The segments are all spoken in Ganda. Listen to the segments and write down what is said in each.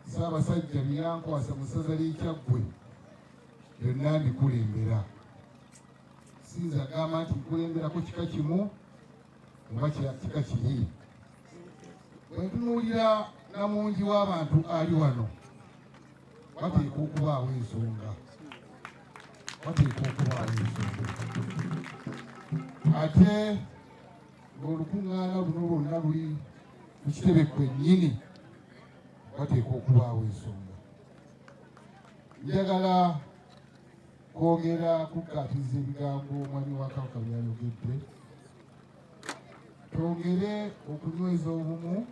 Ssaabasajja byankwasa mu ssaza ly'e Kyaggwe byonna ndikulembera. Sinza agamba nti nkulemberako kika kimu oba kika kiri. Bwe ntunuulira namungi w'abantu ali wano, wateeka okubaawo ensonga. Ate ng'olukuŋŋaana luno lwonna luli ku kitebe kwennyini, wateeka okubaawo ensonga. Njagala kwogera kukkaatiza ebigambo omwami wa Kabaka by'ayogedde. Twongere okunyweza obumu,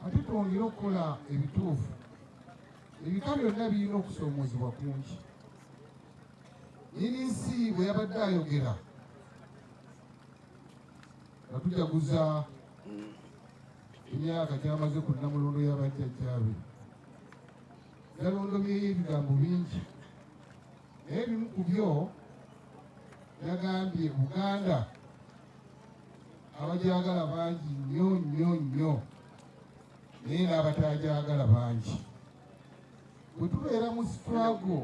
ate twongere okukola ebituufu. Ebika byonna birina okusoomoozebwa kungi. Nsi bwe yabadde ayogera nga tujaguza emyaka gy'amaze ku Nnamulondo y'abajjajjaabe, yalondomyeyo ebigambo bingi, naye ebimu ku byo yagambye Buganda abagyagala bangi nnyo nnyo nnyo, naye n'abatagyagala bangi. Bwe tubeera mu sitwago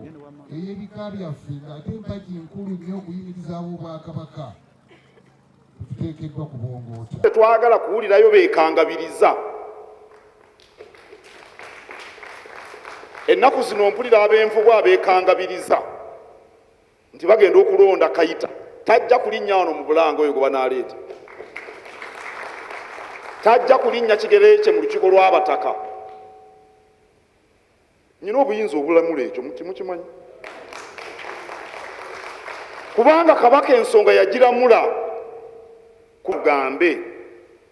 ey'ebika byaffe ng'ate empagi enkulu nnyo okuyimiriza ab'Obwakabaka, tuteekeddwa kubongoota. Tetwagala kuwulirayo beekangabiriza. Ennaku zino mpulira ab'envubu abeekangabiriza nti bagenda okulonda Kayita. Tajja kulinnya wano mu Bulange oyo gwe banaaleeta. Tajja kulinnya Kigereekye mu lukiiko lw'abataka. Nyina obuyinza obulamula ekyo mukimanyi. Kubanga Kabaka ensonga yagiramula kugambe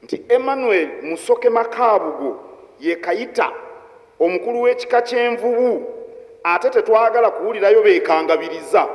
nti Emmanuel Musoke Makaabugo ye Kayita omukulu w'ekika ky'envubu, ate tetwagala kuwulirayo beekangabiriza.